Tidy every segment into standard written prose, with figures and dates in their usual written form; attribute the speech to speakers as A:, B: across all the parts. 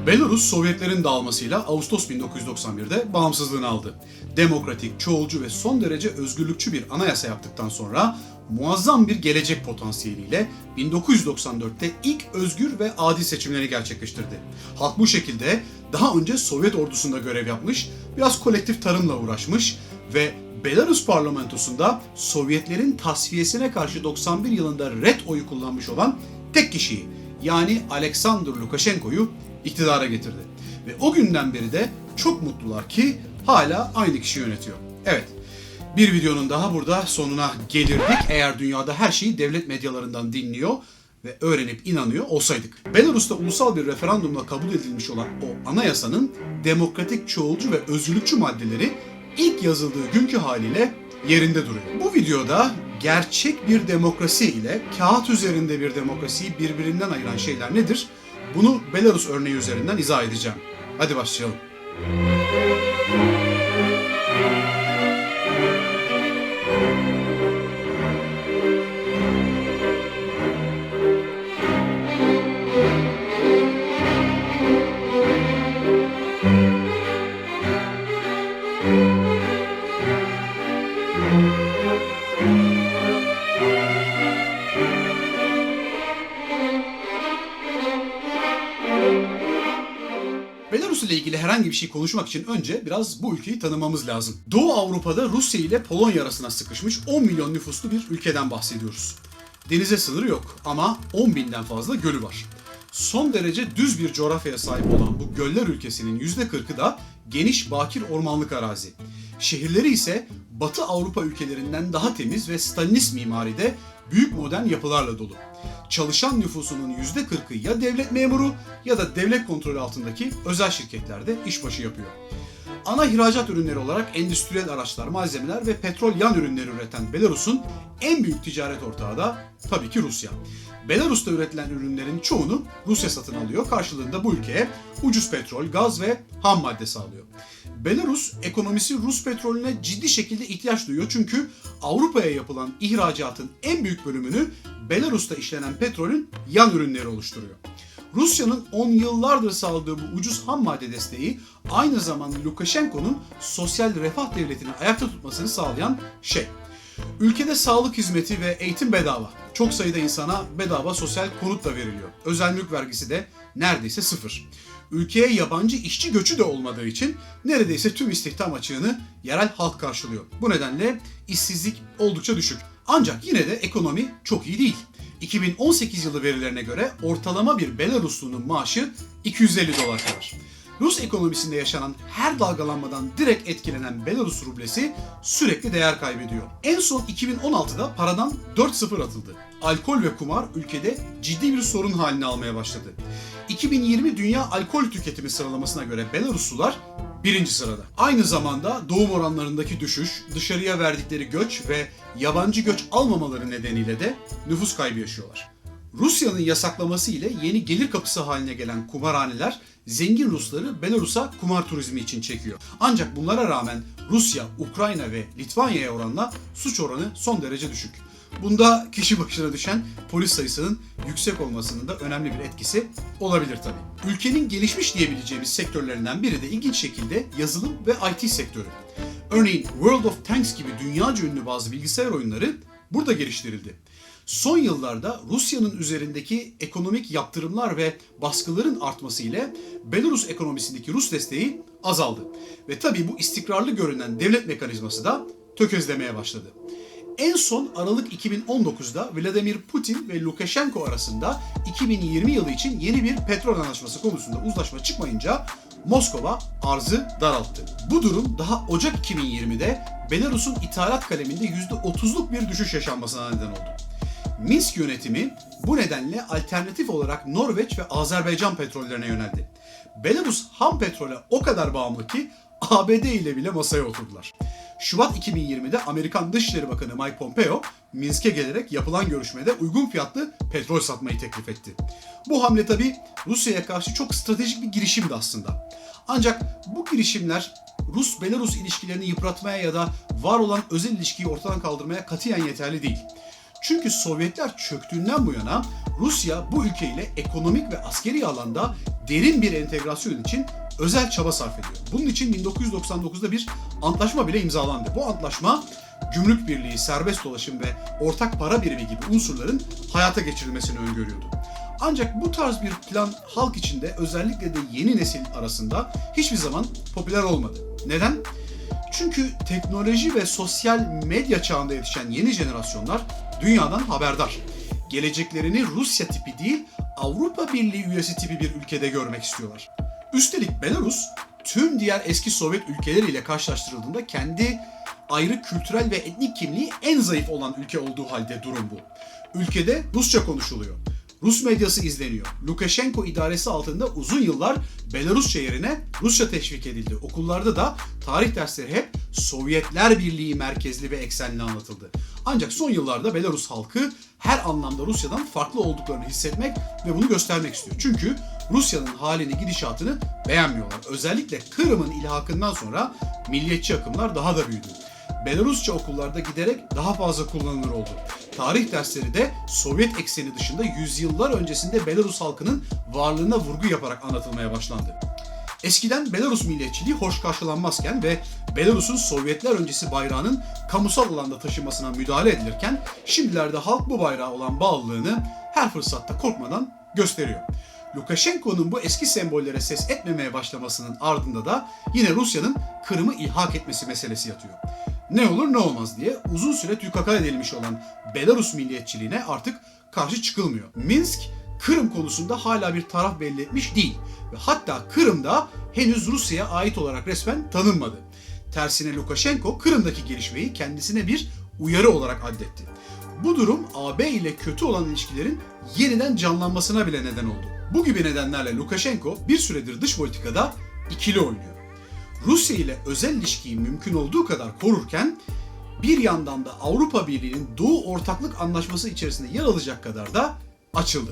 A: Belarus, Sovyetlerin dağılmasıyla Ağustos 1991'de bağımsızlığını aldı. Demokratik, çoğulcu ve son derece özgürlükçü bir anayasa yaptıktan sonra muazzam bir gelecek potansiyeliyle 1994'te ilk özgür ve adil seçimleri gerçekleştirdi. Halk bu şekilde daha önce Sovyet ordusunda görev yapmış, biraz kolektif tarımla uğraşmış ve Belarus parlamentosunda Sovyetlerin tasfiyesine karşı 91 yılında ret oyu kullanmış olan tek kişiyi, yani Alexander Lukashenko'yu iktidara getirdi. Ve o günden beri de çok mutlular ki hala aynı kişi yönetiyor. Evet, bir videonun daha burada sonuna gelirdik eğer dünyada her şeyi devlet medyalarından dinliyor ve öğrenip inanıyor olsaydık. Belarus'ta ulusal bir referandumla kabul edilmiş olan o anayasanın demokratik, çoğulcu ve özgürlükçü maddeleri ilk yazıldığı günkü haliyle yerinde duruyor. Bu videoda gerçek bir demokrasi ile kağıt üzerinde bir demokrasiyi birbirinden ayıran şeyler nedir? Bunu Belarus örneği üzerinden izah edeceğim. Hadi başlayalım. Belarus ile ilgili herhangi bir şey konuşmak için önce biraz bu ülkeyi tanımamız lazım. Doğu Avrupa'da Rusya ile Polonya arasına sıkışmış 10 milyon nüfuslu bir ülkeden bahsediyoruz. Denize sınırı yok ama 10 binden fazla gölü var. Son derece düz bir coğrafyaya sahip olan bu göller ülkesinin %40'ı da geniş bakir ormanlık arazi. Şehirleri ise Batı Avrupa ülkelerinden daha temiz ve Stalinist mimaride büyük modern yapılarla dolu. Çalışan nüfusunun %40'ı ya devlet memuru ya da devlet kontrolü altındaki özel şirketlerde işbaşı yapıyor. Ana ihracat ürünleri olarak endüstriyel araçlar, malzemeler ve petrol yan ürünleri üreten Belarus'un en büyük ticaret ortağı da tabii ki Rusya. Belarus'ta üretilen ürünlerin çoğunu Rusya satın alıyor. Karşılığında bu ülkeye ucuz petrol, gaz ve ham madde sağlıyor. Belarus ekonomisi Rus petrolüne ciddi şekilde ihtiyaç duyuyor. Çünkü Avrupa'ya yapılan ihracatın en büyük bölümünü Belarus'ta işlenen petrolün yan ürünleri oluşturuyor. Rusya'nın 10 yıllardır sağladığı bu ucuz ham madde desteği aynı zamanda Lukashenko'nun sosyal refah devletini ayakta tutmasını sağlayan şey. Ülkede sağlık hizmeti ve eğitim bedava. Çok sayıda insana bedava sosyal konut da veriliyor. Özel mülk vergisi de neredeyse sıfır. Ülkeye yabancı işçi göçü de olmadığı için neredeyse tüm istihdam açığını yerel halk karşılıyor. Bu nedenle işsizlik oldukça düşük. Ancak yine de ekonomi çok iyi değil. 2018 yılı verilerine göre ortalama bir Belaruslu'nun maaşı 250 dolar kadar. Rus ekonomisinde yaşanan her dalgalanmadan direkt etkilenen Belarus rublesi sürekli değer kaybediyor. En son 2016'da paradan 4-0 atıldı. Alkol ve kumar ülkede ciddi bir sorun haline almaya başladı. 2020 Dünya Alkol Tüketimi sıralamasına göre Belaruslular 1. sırada. Aynı zamanda doğum oranlarındaki düşüş, dışarıya verdikleri göç ve yabancı göç almamaları nedeniyle de nüfus kaybı yaşıyorlar. Rusya'nın yasaklaması ile yeni gelir kapısı haline gelen kumarhaneler zengin Rusları Belarus'a kumar turizmi için çekiyor. Ancak bunlara rağmen Rusya, Ukrayna ve Litvanya'ya oranla suç oranı son derece düşük. Bunda kişi başına düşen polis sayısının yüksek olmasının da önemli bir etkisi olabilir tabii. Ülkenin gelişmiş diyebileceğimiz sektörlerinden biri de ilginç şekilde yazılım ve IT sektörü. Örneğin World of Tanks gibi dünyaca ünlü bazı bilgisayar oyunları burada geliştirildi. Son yıllarda Rusya'nın üzerindeki ekonomik yaptırımlar ve baskıların artması ile Belarus ekonomisindeki Rus desteği azaldı. Ve tabii bu istikrarlı görünen devlet mekanizması da tökezlemeye başladı. En son Aralık 2019'da Vladimir Putin ve Lukashenko arasında 2020 yılı için yeni bir petrol anlaşması konusunda uzlaşma çıkmayınca Moskova arzı daralttı. Bu durum daha Ocak 2020'de Belarus'un ithalat kaleminde %30'luk bir düşüş yaşanmasına neden oldu. Minsk yönetimi bu nedenle alternatif olarak Norveç ve Azerbaycan petrollerine yöneldi. Belarus ham petrole o kadar bağımlı ki ABD ile bile masaya oturdular. Şubat 2020'de Amerikan Dışişleri Bakanı Mike Pompeo, Minsk'e gelerek yapılan görüşmede uygun fiyatlı petrol satmayı teklif etti. Bu hamle tabii Rusya'ya karşı çok stratejik bir girişimdi aslında. Ancak bu girişimler Rus-Belarus ilişkilerini yıpratmaya ya da var olan özel ilişkiyi ortadan kaldırmaya katiyen yeterli değil. Çünkü Sovyetler çöktüğünden bu yana Rusya bu ülkeyle ekonomik ve askeri alanda derin bir entegrasyon için özel çaba sarf ediyor. Bunun için 1999'da bir antlaşma bile imzalandı. Bu antlaşma gümrük birliği, serbest dolaşım ve ortak para birimi gibi unsurların hayata geçirilmesini öngörüyordu. Ancak bu tarz bir plan halk içinde, özellikle de yeni nesil arasında hiçbir zaman popüler olmadı. Neden? Çünkü teknoloji ve sosyal medya çağında yetişen yeni jenerasyonlar dünyadan haberdar. Geleceklerini Rusya tipi değil, Avrupa Birliği üyesi tipi bir ülkede görmek istiyorlar. Üstelik Belarus, tüm diğer eski Sovyet ülkeleriyle karşılaştırıldığında kendi ayrı kültürel ve etnik kimliği en zayıf olan ülke olduğu halde durum bu. Ülkede Rusça konuşuluyor. Rus medyası izleniyor. Lukashenko idaresi altında uzun yıllar Belarusça yerine Rusça teşvik edildi. Okullarda da tarih dersleri hep Sovyetler Birliği merkezli ve eksenli anlatıldı. Ancak son yıllarda Belarus halkı her anlamda Rusya'dan farklı olduklarını hissetmek ve bunu göstermek istiyor. Çünkü Rusya'nın halini, gidişatını beğenmiyorlar. Özellikle Kırım'ın ilhakından sonra milliyetçi akımlar daha da büyüdü. Belarusça okullarda giderek daha fazla kullanılır oldu. Tarih dersleri de Sovyet ekseni dışında yüzyıllar öncesinde Belarus halkının varlığına vurgu yaparak anlatılmaya başlandı. Eskiden Belarus milliyetçiliği hoş karşılanmazken ve Belarus'un Sovyetler öncesi bayrağının kamusal alanda taşınmasına müdahale edilirken şimdilerde halk bu bayrağa olan bağlılığını her fırsatta korkmadan gösteriyor. Lukashenko'nun bu eski sembollere ses etmemeye başlamasının ardında da yine Rusya'nın Kırım'ı ilhak etmesi meselesi yatıyor. Ne olur ne olmaz diye uzun süre tükaka edilmiş olan Belarus milliyetçiliğine artık karşı çıkılmıyor. Minsk, Kırım konusunda hala bir taraf belli etmiş değil ve hatta Kırım'da henüz Rusya'ya ait olarak resmen tanınmadı. Tersine Lukashenko Kırım'daki gelişmeyi kendisine bir uyarı olarak addetti. Bu durum AB ile kötü olan ilişkilerin yeniden canlanmasına bile neden oldu. Bu gibi nedenlerle Lukashenko bir süredir dış politikada ikili oynuyor. Rusya ile özel ilişkiyi mümkün olduğu kadar korurken bir yandan da Avrupa Birliği'nin Doğu Ortaklık Anlaşması içerisinde yer alacak kadar da açıldı.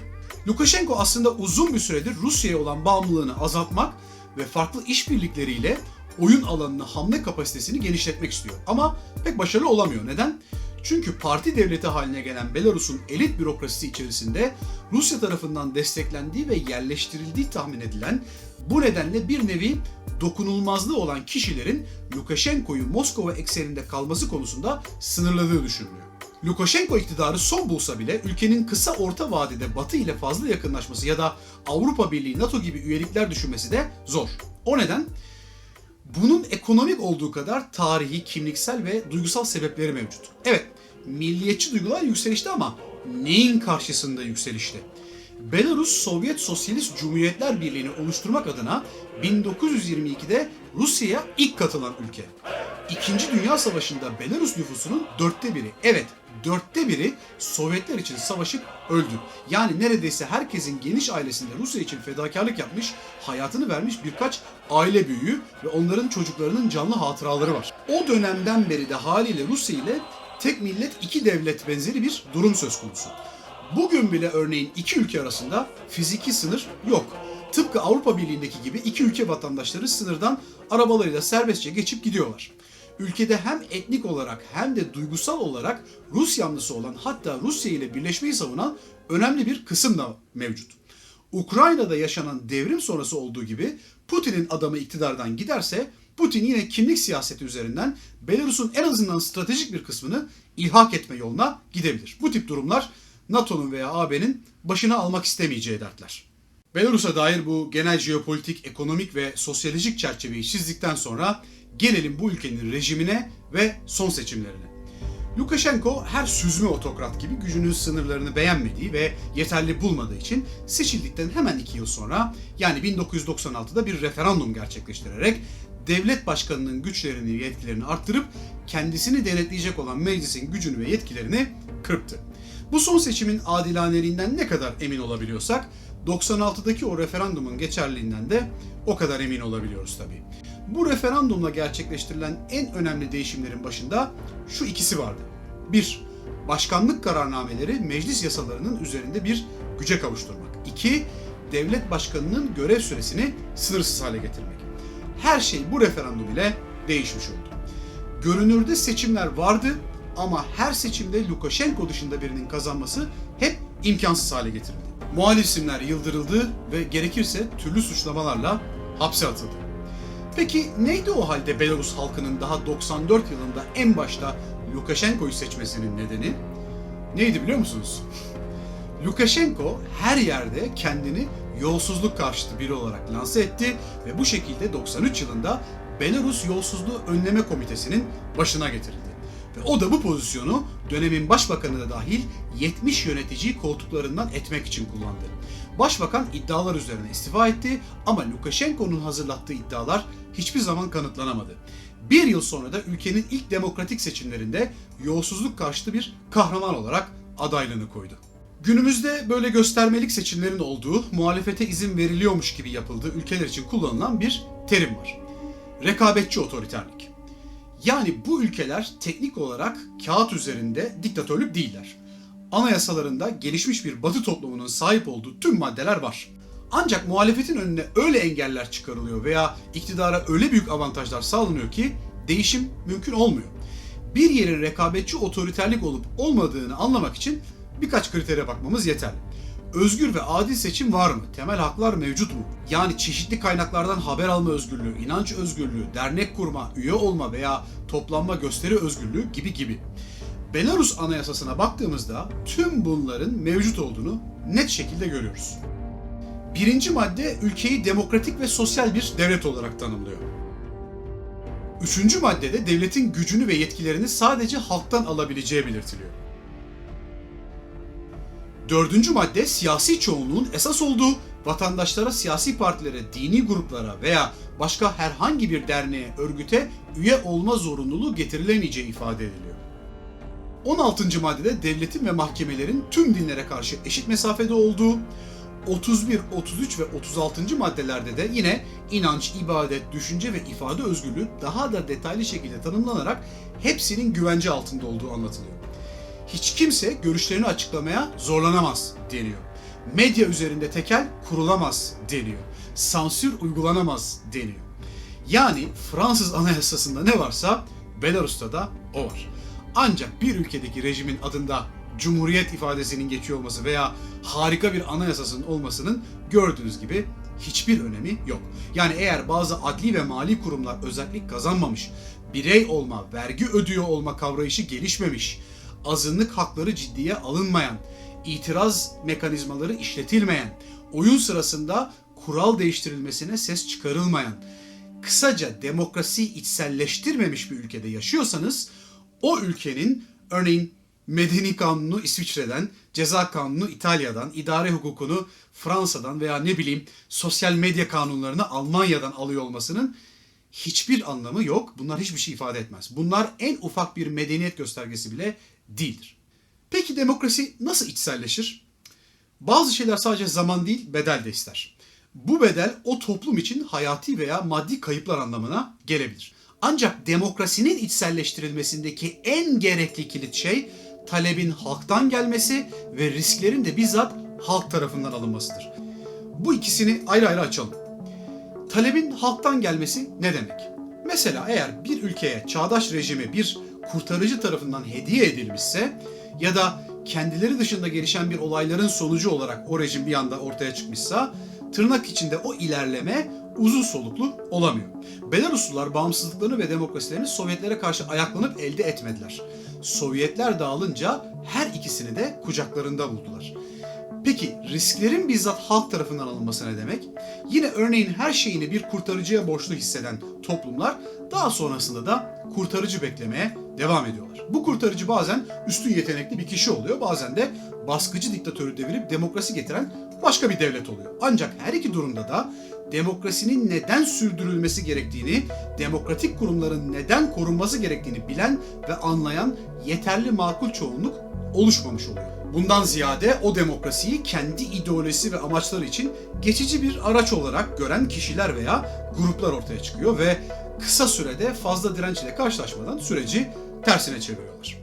A: Lukashenko aslında uzun bir süredir Rusya'ya olan bağımlılığını azaltmak ve farklı işbirlikleriyle oyun alanını, hamle kapasitesini genişletmek istiyor. Ama pek başarılı olamıyor. Neden? Çünkü parti devleti haline gelen Belarus'un elit bürokrasisi içerisinde Rusya tarafından desteklendiği ve yerleştirildiği tahmin edilen, bu nedenle bir nevi dokunulmazlığı olan kişilerin Lukashenko'yu Moskova ekseninde kalması konusunda sınırladığı düşünülüyor. Lukashenko iktidarı son bulsa bile ülkenin kısa orta vadede Batı ile fazla yakınlaşması ya da Avrupa Birliği, NATO gibi üyelikler düşünmesi de zor. O neden bunun ekonomik olduğu kadar tarihi, kimliksel ve duygusal sebepleri mevcut. Evet, milliyetçi duygular yükselişte ama neyin karşısında yükselişte? Belarus, Sovyet Sosyalist Cumhuriyetler Birliği'ni oluşturmak adına 1922'de Rusya'ya ilk katılan ülke. İkinci Dünya Savaşı'nda Belarus nüfusunun 1/4, evet 1/4 Sovyetler için savaşıp öldü. Yani neredeyse herkesin geniş ailesinde Rusya için fedakarlık yapmış, hayatını vermiş birkaç aile büyüğü ve onların çocuklarının canlı hatıraları var. O dönemden beri de haliyle Rusya ile tek millet iki devlet benzeri bir durum söz konusu. Bugün bile örneğin iki ülke arasında fiziki sınır yok. Tıpkı Avrupa Birliği'ndeki gibi iki ülke vatandaşları sınırdan arabalarıyla serbestçe geçip gidiyorlar. Ülkede hem etnik olarak hem de duygusal olarak Rus yanlısı olan, hatta Rusya ile birleşmeyi savunan önemli bir kısım da mevcut. Ukrayna'da yaşanan devrim sonrası olduğu gibi Putin'in adamı iktidardan giderse Putin yine kimlik siyaseti üzerinden Belarus'un en azından stratejik bir kısmını ilhak etme yoluna gidebilir. Bu tip durumlar NATO'nun veya AB'nin başına almak istemeyeceği dertler. Belarus'a dair bu genel jeopolitik, ekonomik ve sosyolojik çerçeveyi çizdikten sonra gelelim bu ülkenin rejimine ve son seçimlerine. Lukashenko her süzme otokrat gibi gücünün sınırlarını beğenmediği ve yeterli bulmadığı için seçildikten hemen 2 yıl sonra, yani 1996'da bir referandum gerçekleştirerek devlet başkanının güçlerini ve yetkilerini arttırıp kendisini denetleyecek olan meclisin gücünü ve yetkilerini kırptı. Bu son seçimin adilaneliğinden ne kadar emin olabiliyorsak 96'daki o referandumun geçerliliğinden de o kadar emin olabiliyoruz tabii. Bu referandumla gerçekleştirilen en önemli değişimlerin başında şu ikisi vardı. 1. Başkanlık kararnameleri meclis yasalarının üzerinde bir güce kavuşturmak. 2. Devlet başkanının görev süresini sınırsız hale getirmek. Her şey bu referandum ile değişmiş oldu. Görünürde seçimler vardı ama her seçimde Lukashenko dışında birinin kazanması hep imkansız hale getirildi. Muhalif isimler yıldırıldı ve gerekirse türlü suçlamalarla hapse atıldı. Peki neydi o halde Belarus halkının daha 94 yılında en başta Lukashenko'yu seçmesinin nedeni? Neydi biliyor musunuz? Lukashenko her yerde kendini yolsuzluk karşıtı biri olarak lanse etti ve bu şekilde 93 yılında Belarus Yolsuzluğu Önleme Komitesi'nin başına getirildi. Ve o da bu pozisyonu dönemin başbakanı da dahil 70 yöneticiyi koltuklarından etmek için kullandı. Başbakan iddialar üzerine istifa etti ama Lukashenko'nun hazırlattığı iddialar hiçbir zaman kanıtlanamadı. Bir yıl sonra da ülkenin ilk demokratik seçimlerinde yolsuzluk karşıtı bir kahraman olarak adaylığını koydu. Günümüzde böyle göstermelik seçimlerin olduğu, muhalefete izin veriliyormuş gibi yapıldığı ülkeler için kullanılan bir terim var. Rekabetçi otoriterlik. Yani bu ülkeler teknik olarak kağıt üzerinde diktatörlük değiller. Anayasalarında gelişmiş bir Batı toplumunun sahip olduğu tüm maddeler var. Ancak muhalefetin önüne öyle engeller çıkarılıyor veya iktidara öyle büyük avantajlar sağlanıyor ki değişim mümkün olmuyor. Bir yerin rekabetçi otoriterlik olup olmadığını anlamak için birkaç kritere bakmamız yeterli. Özgür ve adil seçim var mı? Temel haklar mevcut mu? Yani çeşitli kaynaklardan haber alma özgürlüğü, inanç özgürlüğü, dernek kurma, üye olma veya toplanma, gösteri özgürlüğü gibi. Belarus Anayasası'na baktığımızda tüm bunların mevcut olduğunu net şekilde görüyoruz. Birinci madde ülkeyi demokratik ve sosyal bir devlet olarak tanımlıyor. Üçüncü maddede devletin gücünü ve yetkilerini sadece halktan alabileceği belirtiliyor. Dördüncü madde siyasi çoğunluğun esas olduğu, vatandaşlara, siyasi partilere, dini gruplara veya başka herhangi bir derneğe, örgüte üye olma zorunluluğu getirilemeyeceği ifade ediliyor. 16. maddede devletin ve mahkemelerin tüm dinlere karşı eşit mesafede olduğu, 31, 33 ve 36. maddelerde de yine inanç, ibadet, düşünce ve ifade özgürlüğü daha da detaylı şekilde tanımlanarak hepsinin güvence altında olduğu anlatılıyor. Hiç kimse görüşlerini açıklamaya zorlanamaz deniyor. Medya üzerinde tekel kurulamaz deniyor. Sansür uygulanamaz deniyor. Yani Fransız Anayasası'nda ne varsa Belarus'ta da o var. Ancak bir ülkedeki rejimin adında Cumhuriyet ifadesinin geçiyor olması veya harika bir anayasasının olmasının gördüğünüz gibi hiçbir önemi yok. Yani eğer bazı adli ve mali kurumlar özellik kazanmamış, birey olma, vergi ödüyor olma kavrayışı gelişmemiş, azınlık hakları ciddiye alınmayan, itiraz mekanizmaları işletilmeyen, oyun sırasında kural değiştirilmesine ses çıkarılmayan, kısaca demokrasiyi içselleştirmemiş bir ülkede yaşıyorsanız, o ülkenin örneğin medeni kanunu İsviçre'den, ceza kanunu İtalya'dan, idare hukukunu Fransa'dan veya sosyal medya kanunlarını Almanya'dan alıyor olmasının hiçbir anlamı yok. Bunlar hiçbir şey ifade etmez. Bunlar en ufak bir medeniyet göstergesi bile değildir. Peki demokrasi nasıl içselleşir? Bazı şeyler sadece zaman değil, bedel de ister. Bu bedel o toplum için hayati veya maddi kayıplar anlamına gelebilir. Ancak demokrasinin içselleştirilmesindeki en gerekli kilit şey talebin halktan gelmesi ve risklerin de bizzat halk tarafından alınmasıdır. Bu ikisini ayrı ayrı açalım. Talebin halktan gelmesi ne demek? Mesela eğer bir ülkeye çağdaş rejimi bir kurtarıcı tarafından hediye edilmişse ya da kendileri dışında gelişen bir olayların sonucu olarak o rejim bir anda ortaya çıkmışsa tırnak içinde o ilerleme uzun soluklu olamıyor. Belaruslular bağımsızlıklarını ve demokrasilerini Sovyetlere karşı ayaklanıp elde etmediler. Sovyetler dağılınca her ikisini de kucaklarında buldular. Peki risklerin bizzat halk tarafından alınması ne demek? Yine örneğin her şeyini bir kurtarıcıya borçlu hisseden toplumlar daha sonrasında da kurtarıcı beklemeye devam ediyorlar. Bu kurtarıcı bazen üstün yetenekli bir kişi oluyor, bazen de baskıcı diktatörü devirip demokrasi getiren başka bir devlet oluyor. Ancak her iki durumda da demokrasinin neden sürdürülmesi gerektiğini, demokratik kurumların neden korunması gerektiğini bilen ve anlayan yeterli makul çoğunluk oluşmamış oluyor. Bundan ziyade o demokrasiyi kendi ideolojisi ve amaçları için geçici bir araç olarak gören kişiler veya gruplar ortaya çıkıyor ve kısa sürede fazla direnç ile karşılaşmadan süreci tersine çeviriyorlar.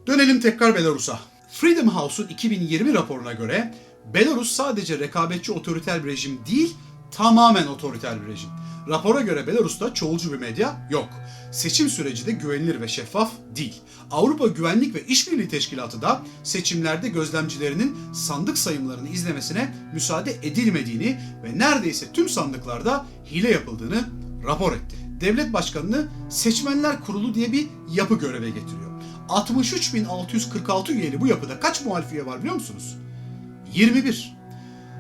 A: Dönelim tekrar Belarus'a. Freedom House'un 2020 raporuna göre Belarus sadece rekabetçi otoriter bir rejim değil, tamamen otoriter bir rejim. Rapora göre Belarus'ta çoğulcu bir medya yok. Seçim süreci de güvenilir ve şeffaf değil. Avrupa Güvenlik ve İşbirliği Teşkilatı da seçimlerde gözlemcilerinin sandık sayımlarını izlemesine müsaade edilmediğini ve neredeyse tüm sandıklarda hile yapıldığını rapor etti. Devlet Başkanı'nı Seçmenler Kurulu diye bir yapı göreve getiriyor. 63.646 üyeli bu yapıda kaç muhalif üye var biliyor musunuz? 21.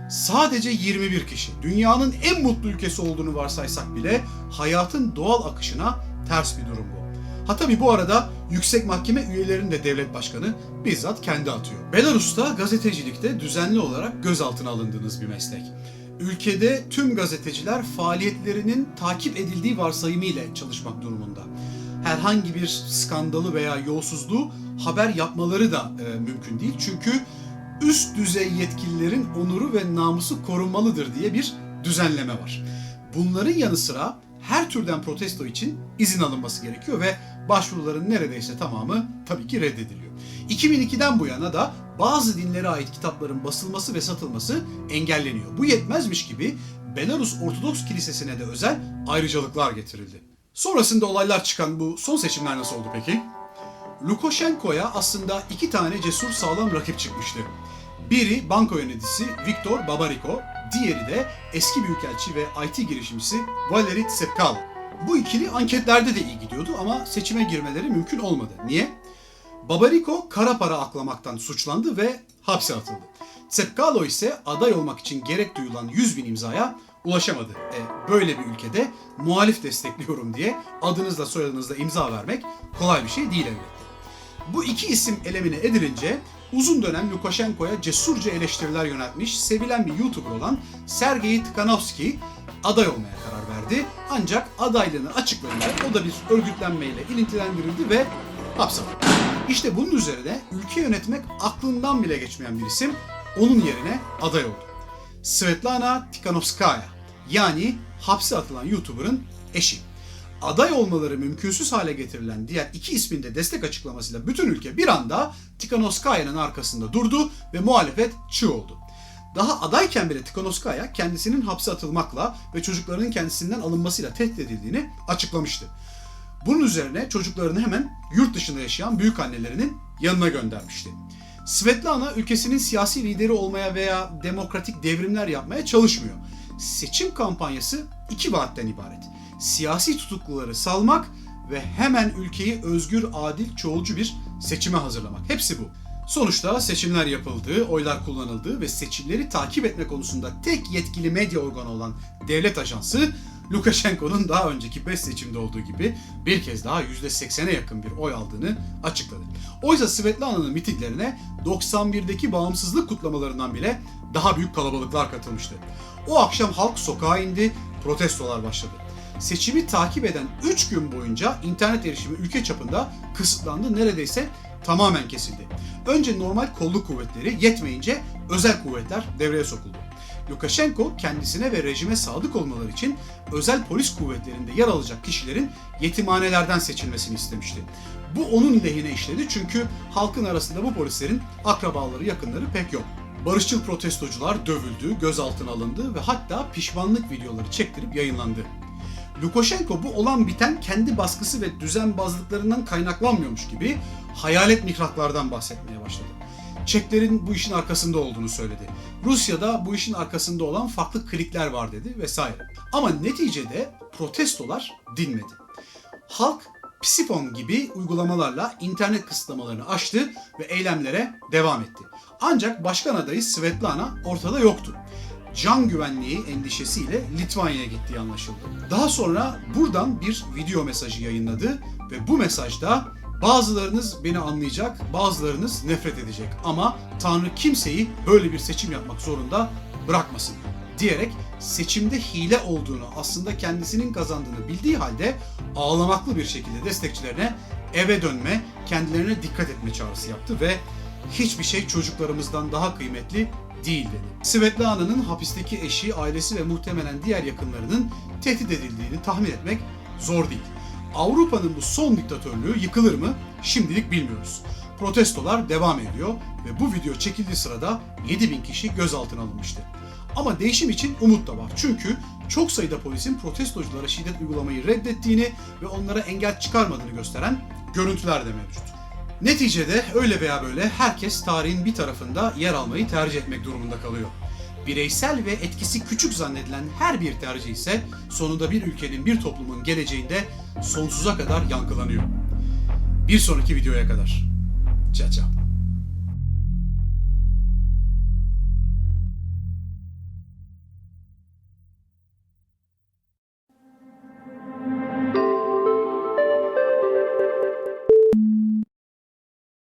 A: Sadece 21 kişi. Dünyanın en mutlu ülkesi olduğunu varsaysak bile hayatın doğal akışına ters bir durum bu. Ha tabii bu arada yüksek mahkeme üyelerinin de devlet başkanı bizzat kendi atıyor. Belarus'ta gazetecilikte düzenli olarak gözaltına alındığınız bir meslek. Ülkede tüm gazeteciler faaliyetlerinin takip edildiği varsayımıyla çalışmak durumunda. Herhangi bir skandalı veya yolsuzluğu haber yapmaları da mümkün değil. Çünkü üst düzey yetkililerin onuru ve namusu korunmalıdır diye bir düzenleme var. Bunların yanı sıra her türden protesto için izin alınması gerekiyor ve başvuruların neredeyse tamamı tabii ki reddediliyor. 2002'den bu yana da bazı dinlere ait kitapların basılması ve satılması engelleniyor. Bu yetmezmiş gibi Belarus Ortodoks Kilisesi'ne de özel ayrıcalıklar getirildi. Sonrasında olaylar çıkan bu son seçimler nasıl oldu peki? Lukashenko'ya aslında 2 tane cesur sağlam rakip çıkmıştı. Biri banka yöneticisi Viktor Babariko, diğeri de eski büyükelçi ve IT girişimcisi Valery Tsepkalo. Bu ikili anketlerde de iyi gidiyordu ama seçime girmeleri mümkün olmadı. Niye? Babariko kara para aklamaktan suçlandı ve hapse atıldı. Tsepkalo ise aday olmak için gerek duyulan 100.000 imzaya ulaşamadı. Böyle bir ülkede muhalif destekliyorum diye adınızla soyadınızla imza vermek kolay bir şey değil elbette. Bu iki isim elemine edilince uzun dönem Lukashenko'ya cesurca eleştiriler yöneltmiş, sevilen bir YouTuber olan Sergey Tikhanovskiy aday olmaya karar verdi. Ancak adaylığını açıklayınca o da bir örgütlenmeyle ilintilendirildi ve hapse atıldı. İşte bunun üzerine ülke yönetmek aklından bile geçmeyen bir isim onun yerine aday oldu. Svetlana Tikhanovskaya, yani hapse atılan YouTuber'ın eşi. Aday olmaları mümkünsüz hale getirilen diğer iki ismin de destek açıklamasıyla bütün ülke bir anda Tikhanovskaya'nın arkasında durdu ve muhalefet çığ oldu. Daha adayken bile Tikhanovskaya kendisinin hapse atılmakla ve çocuklarının kendisinden alınmasıyla tehdit edildiğini açıklamıştı. Bunun üzerine çocuklarını hemen yurt dışında yaşayan büyükannelerinin yanına göndermişti. Svetlana ülkesinin siyasi lideri olmaya veya demokratik devrimler yapmaya çalışmıyor. Seçim kampanyası 2 vaatten ibaret. Siyasi tutukluları salmak ve hemen ülkeyi özgür, adil, çoğulcu bir seçime hazırlamak. Hepsi bu. Sonuçta seçimler yapıldı, oylar kullanıldı ve seçimleri takip etme konusunda tek yetkili medya organı olan devlet ajansı Lukashenko'nun daha önceki 5 seçimde olduğu gibi bir kez daha %80'e yakın bir oy aldığını açıkladı. Oysa Svetlana'nın mitinglerine 91'deki bağımsızlık kutlamalarından bile daha büyük kalabalıklar katılmıştı. O akşam halk sokağa indi, protestolar başladı. Seçimi takip eden 3 gün boyunca internet erişimi ülke çapında kısıtlandı, neredeyse tamamen kesildi. Önce normal kolluk kuvvetleri yetmeyince özel kuvvetler devreye sokuldu. Lukashenko kendisine ve rejime sadık olmaları için özel polis kuvvetlerinde yer alacak kişilerin yetimhanelerden seçilmesini istemişti. Bu onun lehine işledi çünkü halkın arasında bu polislerin akrabaları, yakınları pek yok. Barışçıl protestocular dövüldü, gözaltına alındı ve hatta pişmanlık videoları çektirip yayınlandı. Lukashenko bu olan biten kendi baskısı ve düzenbazlıklarından kaynaklanmıyormuş gibi hayalet mihraklardan bahsetmeye başladı. Çeklerin bu işin arkasında olduğunu söyledi. Rusya'da bu işin arkasında olan farklı klikler var dedi vesaire. Ama neticede protestolar dinmedi. Halk Psifon gibi uygulamalarla internet kısıtlamalarını aştı ve eylemlere devam etti. Ancak başkan adayı Svetlana ortada yoktu. Can güvenliği endişesiyle Litvanya'ya gittiği anlaşıldı. Daha sonra buradan bir video mesajı yayınladı ve bu mesajda bazılarınız beni anlayacak, bazılarınız nefret edecek ama Tanrı kimseyi böyle bir seçim yapmak zorunda bırakmasın diyerek seçimde hile olduğunu, aslında kendisinin kazandığını bildiği halde ağlamaklı bir şekilde destekçilerine eve dönme, kendilerine dikkat etme çağrısı yaptı ve hiçbir şey çocuklarımızdan daha kıymetli değil dedi. Svetlana'nın hapisteki eşi, ailesi ve muhtemelen diğer yakınlarının tehdit edildiğini tahmin etmek zor değil. Avrupa'nın bu son diktatörlüğü yıkılır mı? Şimdilik bilmiyoruz. Protestolar devam ediyor ve bu video çekildiği sırada 7.000 kişi gözaltına alınmıştı. Ama değişim için umut da var. Çünkü çok sayıda polisin protestoculara şiddet uygulamayı reddettiğini ve onlara engel çıkarmadığını gösteren görüntüler de mevcut. Neticede öyle veya böyle herkes tarihin bir tarafında yer almayı tercih etmek durumunda kalıyor. Bireysel ve etkisi küçük zannedilen her bir tercih ise sonunda bir ülkenin, bir toplumun geleceğinde sonsuza kadar yankılanıyor. Bir sonraki videoya kadar. Ciao ciao.